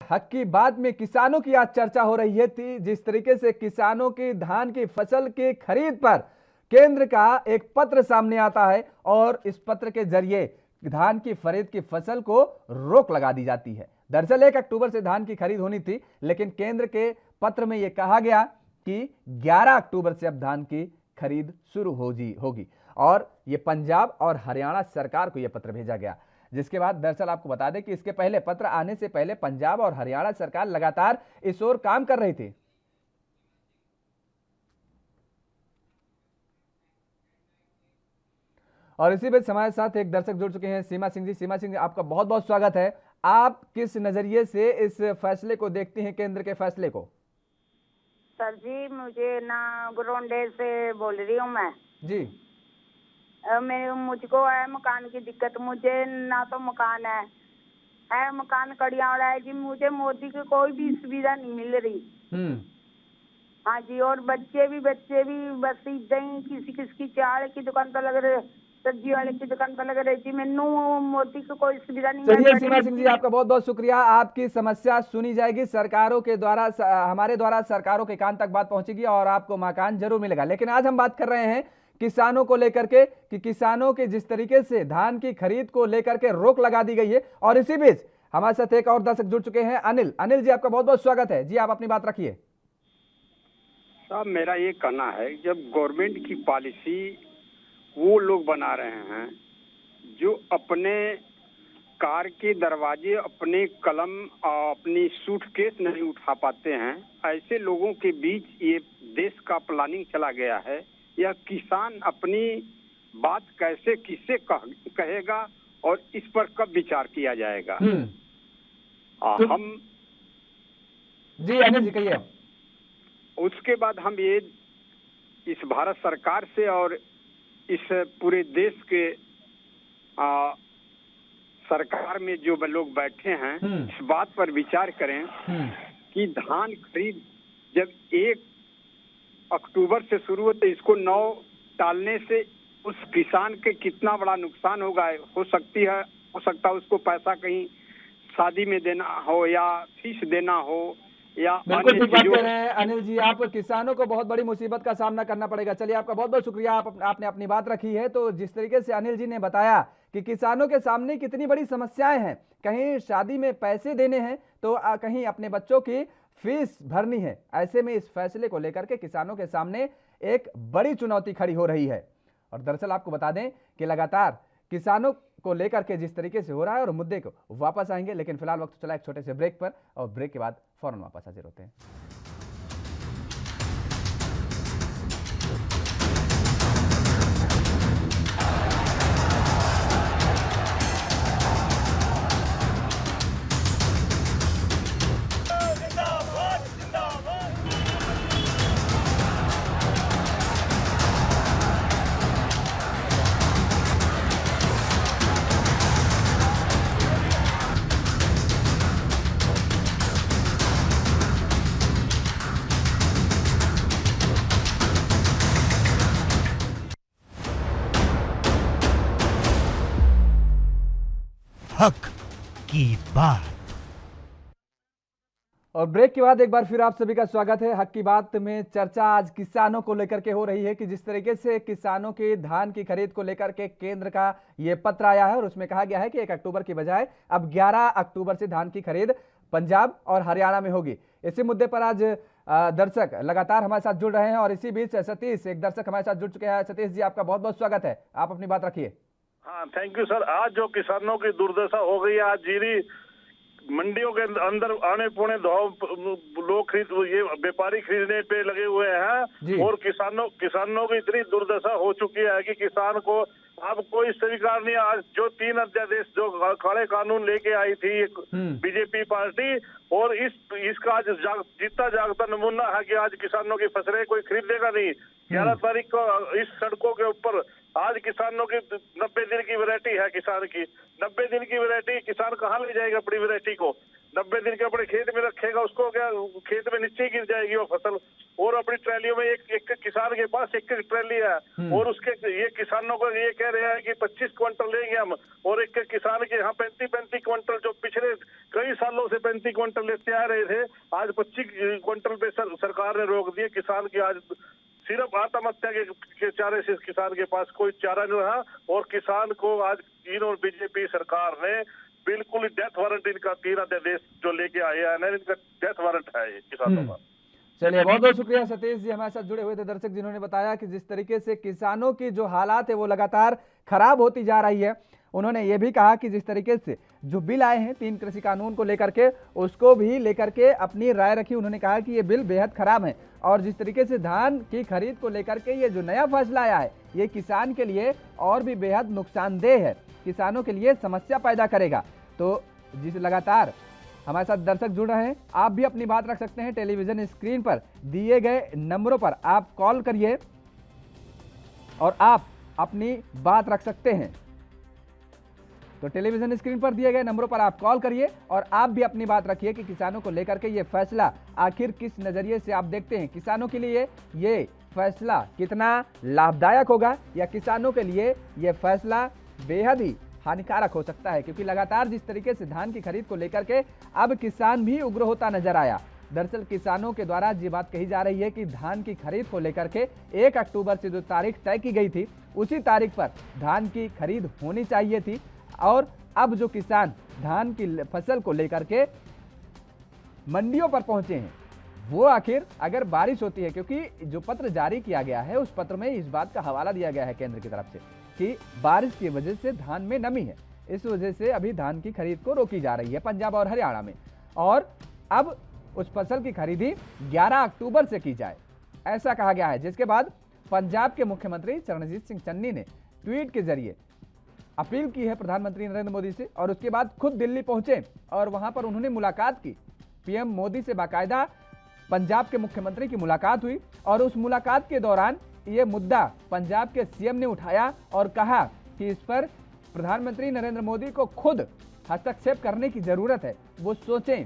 हक की बात में किसानों की आज चर्चा हो रही है थी। जिस तरीके से किसानों की धान की फसल की खरीद पर केंद्र का एक पत्र सामने आता है और इस पत्र के जरिए धान की खरीद की फसल को रोक लगा दी जाती है। दरअसल 1 अक्टूबर से धान की खरीद होनी थी, लेकिन केंद्र के पत्र में यह कहा गया कि 11 अक्टूबर से अब धान की खरीद शुरू होगी और ये पंजाब और हरियाणा सरकार को यह पत्र भेजा गया। जिसके बाद दरअसल आपको बता दें कि इसके पहले पत्र आने से पहले पंजाब और हरियाणा सरकार लगातार इस ओर काम कर रही थी। और इसी बीच हमारे साथ एक दर्शक जुड़ चुके हैं, सीमा सिंह जी। सीमा सिंह जी, आपका बहुत बहुत स्वागत है। आप किस नजरिए से इस फैसले को देखती हैं, केंद्र के फैसले को? सर जी, मुझे ना ग्रोंडे से बोल रही हूँ मैं जी। मुझको है मकान की दिक्कत। मुझे ना तो मकान है मकान कड़िया वाला है जी। मुझे मोदी की कोई भी सुविधा नहीं मिल रही। हाँ जी, और बच्चे भी बस इदा ही किसी की चाय की दुकान पर लग रहे, सब्जी वाले की दुकान पर लग रही थी। मैनू मोदी की कोई सुविधा नहीं। चलिए सीमा सिंह जी, आपका बहुत बहुत शुक्रिया। आपकी समस्या सुनी जाएगी, सरकारों के द्वारा हमारे द्वारा सरकारों के कान तक बात पहुंचेगी और आपको मकान जरूर मिलेगा। लेकिन आज हम बात कर रहे हैं किसानों को लेकर के कि किसानों के जिस तरीके से धान की खरीद को लेकर के रोक लगा दी गई है। और इसी बीच हमारे साथ एक और दर्शक जुड़ चुके हैं, अनिल। अनिल जी, आपका बहुत बहुत स्वागत है जी, आप अपनी बात रखिए। साहब, मेरा ये कहना है, जब गवर्नमेंट की पॉलिसी वो लोग बना रहे हैं जो अपने कार के दरवाजे, अपने कलम और अपनी सूटकेस नहीं उठा पाते हैं, ऐसे लोगों के बीच ये देश का प्लानिंग चला गया है। यह किसान अपनी बात कैसे किससे कहेगा और इस पर कब विचार किया जाएगा? हम जी अनिल जी कहिए। उसके बाद हम ये इस भारत सरकार से और इस पूरे देश के सरकार में जो लोग बैठे हैं, इस बात पर विचार करें कि धान खरीद जब 1 अक्टूबर से शुरू हो तो इसको 9 टालने से उस किसान के कितना बड़ा नुकसान होगा। हो सकता है उसको पैसा कहीं शादी में देना हो या फीस देना हो या बिल्कुल ठीक बात कह रहे हैं अनिल जी। आप किसानों को बहुत बड़ी मुसीबत का सामना करना पड़ेगा। चलिए, आपका बहुत बहुत शुक्रिया, आपने अपनी बात रखी है। तो जिस तरीके से अनिल जी ने बताया कि किसानों के सामने कितनी बड़ी समस्याएं हैं, कहीं शादी में पैसे देने हैं तो कहीं अपने बच्चों की फीस भरनी है। ऐसे में इस फैसले को लेकर के किसानों के सामने एक बड़ी चुनौती खड़ी हो रही है। और दरअसल आपको बता दें कि लगातार किसानों को लेकर के जिस तरीके से हो रहा है, और मुद्दे को वापस आएंगे, लेकिन फिलहाल वक्त चला एक छोटे से ब्रेक पर, और ब्रेक के बाद फौरन वापस हाजिर होते हैं। हक की बात। और ब्रेक के बाद एक बार फिर आप सभी का स्वागत है। हक की बात में चर्चा आज किसानों को लेकर के हो रही है कि जिस तरीके से किसानों की धान की खरीद को लेकर के केंद्र का ये पत्र आया है और उसमें कहा गया है कि 1 अक्टूबर की बजाय अब 11 अक्टूबर से धान की खरीद पंजाब और हरियाणा में होगी। इसी मुद्दे पर आज दर्शक लगातार हमारे साथ जुड़ रहे हैं और इसी बीच सतीश, एक दर्शक हमारे साथ जुड़ चुके हैं। सतीश जी, आपका बहुत बहुत स्वागत है, आप अपनी बात रखिए। हाँ, थैंक यू सर। आज जो किसानों की दुर्दशा हो गई है, आज जीरी मंडियों के अंदर आने पौने लोग ये व्यापारी खरीदने पे लगे हुए हैं और किसानों की इतनी दुर्दशा हो चुकी है कि किसान को अब कोई स्वीकार नहीं। आज जो 3 अध्यादेश जो काले कानून लेके आई थी बीजेपी पार्टी, और इसका आज जीता जागता नमूना है कि आज किसानों की फसलें कोई खरीदेगा नहीं। 11 तारीख को इस सड़कों के ऊपर आज किसानों की 90 दिन की वैरायटी है। किसान की 90 दिन की वैरायटी किसान कहाँ ले जाएगा अपनी वैरायटी को? 90 दिन के अपने खेत में रखेगा, उसको क्या खेत में नीचे गिर जाएगी वो फसल। और अपनी ट्रैलियों में एक किसान के पास एक ट्रैली है और उसके ये किसानों को ये कह रहे हैं कि 25 क्विंटल लेंगे हम, और एक किसान के यहाँ 35 क्विंटल, जो पिछले कई सालों से 35 क्विंटल लेते आ रहे थे, आज 25 क्विंटल पे सरकार ने रोक दिए। किसान की आज सिर्फ आत्महत्या के चारे से किसान के पास कोई चारा नहीं रहा, और किसान को आज इन और बीजेपी सरकार ने बिल्कुल डेथ वारंट इनका 3 अध्यादेश जो लेके आए हैं ना, इनका डेथ वारंट है ये किसानों का। चलिए, बहुत बहुत शुक्रिया सतीश जी हमारे साथ जुड़े हुए थे दर्शक, जिन्होंने बताया कि जिस तरीके से किसानों की जो हालात है वो लगातार खराब होती जा रही है। उन्होंने ये भी कहा कि जिस तरीके से जो बिल आए हैं 3 कृषि कानून को लेकर के, उसको भी लेकर के अपनी राय रखी। उन्होंने कहा कि ये बिल बेहद खराब है, और जिस तरीके से धान की खरीद को लेकर के ये जो नया फैसला आया है, ये किसान के लिए और भी बेहद नुकसानदेह है, किसानों के लिए समस्या पैदा करेगा। तो जिस लगातार हमारे साथ दर्शक जुड़ रहे हैं, आप भी अपनी बात रख सकते हैं। टेलीविजन स्क्रीन पर दिए गए नंबरों पर आप कॉल करिए और आप अपनी बात रख सकते हैं। तो टेलीविजन स्क्रीन पर दिए गए नंबरों पर आप कॉल करिए और आप भी अपनी बात रखिए कि किसानों को लेकर के ये फैसला आखिर किस नजरिए से आप देखते हैं। किसानों के लिए ये फैसला कितना लाभदायक होगा, या किसानों के लिए ये फैसला बेहद ही हानिकारक हो सकता है, क्योंकि लगातार जिस तरीके से धान की खरीद को लेकर के अब किसान भी उग्र होता नजर आया। दरअसल किसानों के द्वारा ये बात कही जा रही है कि धान की खरीद को लेकर के 1 अक्टूबर से जो तारीख तय की गई थी, उसी तारीख पर धान की खरीद होनी चाहिए थी, और अब जो किसान धान की फसल को लेकर के मंडियों पर पहुंचे हैं, वो आखिर अगर बारिश होती है, क्योंकि जो पत्र जारी किया गया है उस पत्र में इस बात का हवाला दिया गया है केंद्र की तरफ से कि बारिश की वजह से धान में नमी है, इस वजह से अभी धान की खरीद को रोकी जा रही है पंजाब और हरियाणा में, और अब उस फसल की खरीदी 11 अक्टूबर से की जाए, ऐसा कहा गया है। जिसके बाद पंजाब के मुख्यमंत्री चरणजीत सिंह चन्नी ने ट्वीट के जरिए अपील की है प्रधानमंत्री नरेंद्र मोदी से, और उसके बाद खुद दिल्ली पहुंचे और वहां पर उन्होंने मुलाकात की। पीएम मोदी से बाकायदा पंजाब के मुख्यमंत्री की मुलाकात हुई, और उस मुलाकात के दौरान ये मुद्दा पंजाब के सीएम ने उठाया और कहा कि इस पर प्रधानमंत्री नरेंद्र मोदी को खुद हस्तक्षेप करने की जरूरत है, वो सोचें,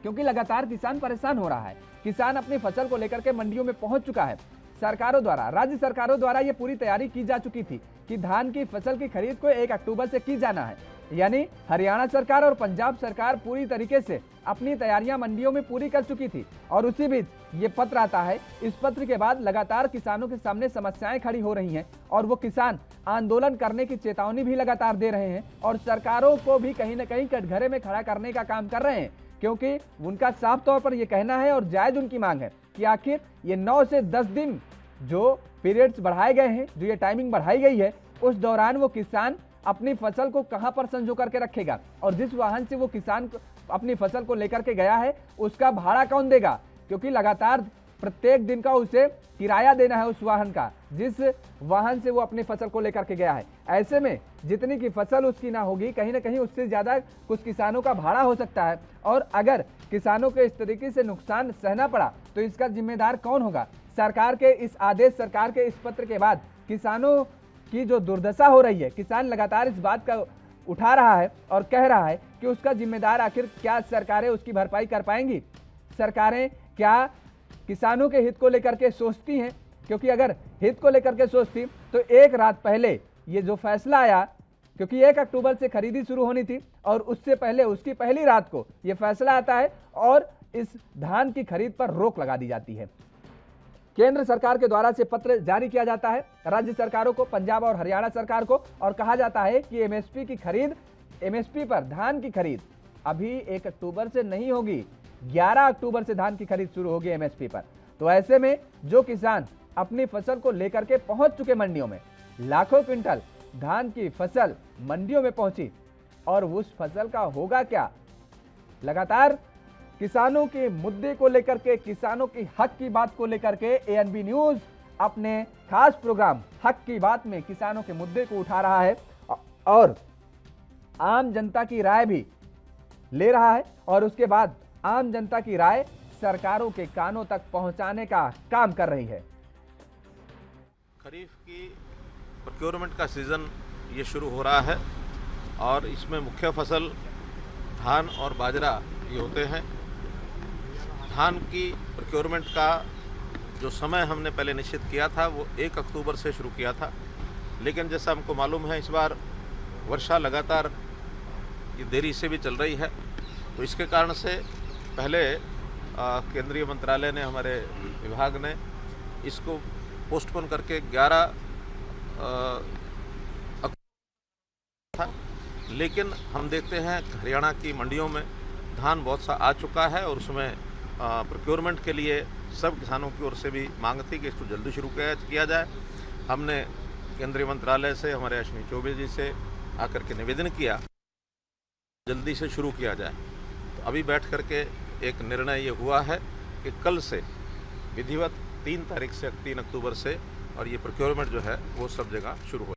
क्योंकि लगातार किसान परेशान हो रहा है। किसान अपनी फसल को लेकर के मंडियों में पहुंच चुका है। सरकारों द्वारा, राज्य सरकारों द्वारा ये पूरी तैयारी की जा चुकी थी कि धान की फसल की खरीद को 1 अक्टूबर से की जाना है, यानी हरियाणा सरकार और पंजाब सरकार पूरी तरीके से अपनी तैयारियां मंडियों में पूरी कर चुकी थी। और उसी बीच ये पत्र आता है। इस पत्र के बाद लगातार किसानों के सामने समस्याएं खड़ी हो रही हैं, और वो किसान आंदोलन करने की चेतावनी भी लगातार दे रहे हैं, और सरकारों को भी कहीं ना कहीं कटघरे में खड़ा करने का काम कर रहे हैं, क्योंकि उनका साफ तौर पर यह कहना है और जायज उनकी मांग है कि आखिर ये 9 से 10 दिन जो पीरियड्स बढ़ाए गए हैं, जो ये टाइमिंग बढ़ाई गई है, उस दौरान वो किसान अपनी फसल को कहां पर संजो करके रखेगा, और जिस वाहन से वो किसान अपनी फसल को लेकर के गया है उसका भाड़ा कौन देगा, क्योंकि लगातार प्रत्येक दिन का उसे किराया देना है उस वाहन का, जिस वाहन से वो अपनी फसल को लेकर के गया है। ऐसे में जितनी की फसल उसकी ना होगी, कहीं ना कहीं उससे ज्यादा कुछ किसानों का भाड़ा हो सकता है, और अगर किसानों को इस तरीके से नुकसान सहना पड़ा तो इसका जिम्मेदार कौन होगा। सरकार के इस आदेश, सरकार के इस पत्र के बाद किसानों की जो दुर्दशा हो रही है, किसान लगातार इस बात का उठा रहा है और कह रहा है कि उसका जिम्मेदार आखिर क्या सरकारें उसकी भरपाई कर पाएंगी। सरकारें क्या किसानों के हित को लेकर के सोचती हैं, क्योंकि अगर हित को लेकर के सोचती तो एक रात पहले ये जो फैसला आया, क्योंकि 1 अक्टूबर से खरीदी शुरू होनी थी और उससे पहले उसकी पहली रात को ये फैसला आता है और इस धान की खरीद पर रोक लगा दी जाती है। केंद्र सरकार के द्वारा से पत्र जारी किया जाता है राज्य सरकारों को, पंजाब और हरियाणा सरकार को, और कहा जाता है कि एमएसपी की खरीद, एमएसपी पर धान की खरीद अभी 1 अक्टूबर से नहीं होगी, 11 अक्टूबर से धान की खरीद शुरू होगी एमएसपी पर। तो ऐसे में जो किसान अपनी फसल को लेकर के पहुंच चुके मंडियों में, लाखों क्विंटल धान की फसल मंडियों में पहुंची, और उस फसल का होगा क्या। लगातार किसानों के मुद्दे को लेकर के, किसानों की हक की बात को लेकर के एएनबी न्यूज अपने खास प्रोग्राम हक की बात में किसानों के मुद्दे को उठा रहा है और आम जनता की राय भी ले रहा है, और उसके बाद आम जनता की राय सरकारों के कानों तक पहुंचाने का काम कर रही है। खरीफ की प्रोक्योरमेंट का सीजन ये शुरू हो रहा है, और इसमें मुख्य फसल धान और बाजरा ये होते हैं। धान की प्रोक्योरमेंट का जो समय हमने पहले निश्चित किया था वो 1 अक्टूबर से शुरू किया था, लेकिन जैसा हमको मालूम है इस बार वर्षा लगातार ये देरी से भी चल रही है, तो इसके कारण से पहले केंद्रीय मंत्रालय ने, हमारे विभाग ने इसको पोस्टपोन करके 11 अक्टूबर था, लेकिन हम देखते हैं हरियाणा की मंडियों में धान बहुत सा आ चुका है और उसमें प्रोक्योरमेंट के लिए सब किसानों की ओर से भी मांग थी कि इसको जल्दी शुरू किया जाए। हमने केंद्रीय मंत्रालय से, हमारे अश्विनी चौबे जी से आकर के निवेदन किया जल्दी से शुरू किया जाए। तो अभी बैठ करके एक निर्णय ये हुआ है कि कल से विधिवत 3 तारीख से 3 अक्टूबर से और ये प्रोक्योरमेंट जो है वो सब जगह शुरू हो।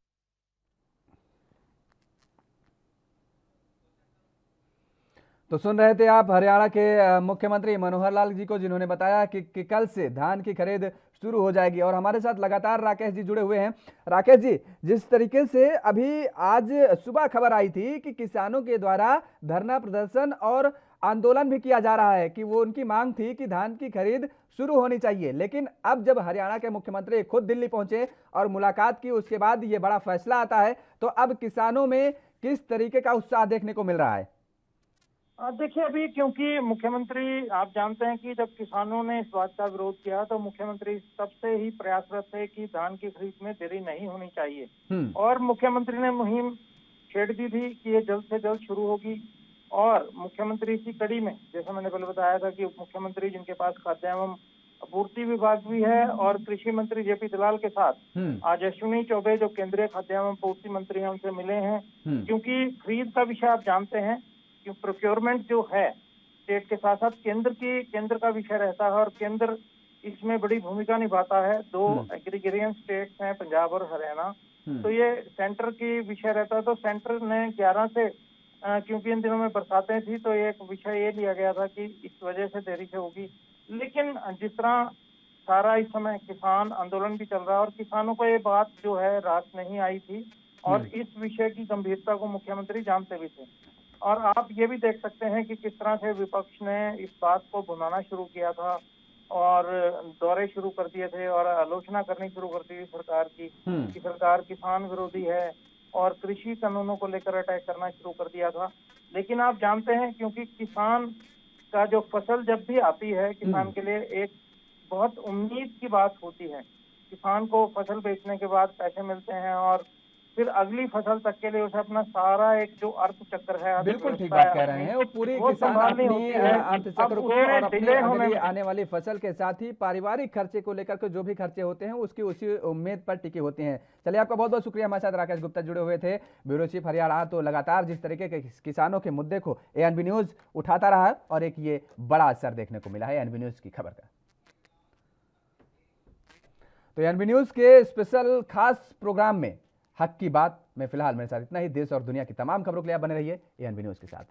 तो सुन रहे थे आप हरियाणा के मुख्यमंत्री मनोहर लाल जी को, जिन्होंने बताया कि कल से धान की खरीद शुरू हो जाएगी। और हमारे साथ लगातार राकेश जी जुड़े हुए हैं। राकेश जी, जिस तरीके से अभी आज सुबह खबर आई थी कि किसानों के द्वारा धरना प्रदर्शन और आंदोलन भी किया जा रहा है कि वो उनकी मांग थी कि धान की खरीद शुरू होनी चाहिए, लेकिन अब जब हरियाणा के मुख्यमंत्री खुद दिल्ली पहुंचे और मुलाकात की, उसके बाद ये बड़ा फैसला आता है, तो अब किसानों में किस तरीके का उत्साह देखने को मिल रहा है? देखिए, अभी क्योंकि मुख्यमंत्री, आप जानते हैं कि जब किसानों ने इस बात का विरोध किया तो मुख्यमंत्री तब से ही प्रयासरत थे कि धान की खरीद में देरी नहीं होनी चाहिए और मुख्यमंत्री ने मुहिम छेड़ दी थी कि ये जल्द से जल्द शुरू होगी। और मुख्यमंत्री इसी कड़ी में, जैसा मैंने पहले बताया था कि उप मुख्यमंत्री जिनके पास खाद्य एवं आपूर्ति विभाग भी है और कृषि मंत्री जेपी दलाल के साथ आज अश्विनी चौबे जो केंद्रीय खाद्य एवं आपूर्ति मंत्री हैं उनसे मिले हैं। क्योंकि खरीद का विषय आप जानते हैं कि प्रोक्योरमेंट जो है स्टेट के साथ साथ केंद्र का विषय रहता है और केंद्र इसमें बड़ी भूमिका निभाता है। 2 एग्रीगेरियन स्टेट्स हैं, पंजाब और हरियाणा, तो ये सेंटर की विषय रहता है। तो सेंटर ने 11 से, क्योंकि इन दिनों में बरसातें थी, तो एक विषय ये लिया गया था कि इस वजह से देरी से होगी। लेकिन जिस तरह सारा इस समय किसान आंदोलन भी चल रहा है और किसानों को ये बात जो है रात नहीं आई थी और इस विषय की गंभीरता को मुख्यमंत्री जानते भी थे। और आप ये भी देख सकते हैं कि किस तरह से विपक्ष ने इस बात को भुनाना शुरू किया था और दौरे शुरू कर दिए थे और आलोचना करनी शुरू कर दी थी सरकार की कि सरकार किसान विरोधी है और कृषि कानूनों को लेकर अटैक करना शुरू कर दिया था। लेकिन आप जानते हैं, क्योंकि किसान का जो फसल जब भी आती है, किसान के लिए एक बहुत उम्मीद की बात होती है। किसान को फसल बेचने के बाद पैसे मिलते हैं और फिर अगली फसल तक के लिए उसे अपना सारा एक जो अर्थ चक्र है, बिल्कुल ठीक बात कह रहे हैं, वो पूरी किसान अपनी अर्थ चक्र को और अपनी अगली आने वाली फसल के साथ ही पारिवारिक खर्चे को लेकर के जो भी खर्चे होते हैं उसकी उसी उम्मीद पर टिके होते हैं। चलिए, आपका बहुत बहुत शुक्रिया। हमारे साथ राकेश गुप्ता जुड़े हुए थे, ब्यूरो चीफ हरियाणा। तो लगातार जिस तरीके के किसानों के मुद्दे को एएनबी न्यूज उठाता रहा है और एक ये बड़ा असर देखने को मिला है एएनबी न्यूज की खबर का। तो एएनबी न्यूज के स्पेशल खास प्रोग्राम में हक की बात में फिलहाल मेरे साथ इतना ही। देश और दुनिया की तमाम खबरों के लिए आप बने रहिए एएनबी न्यूज के साथ।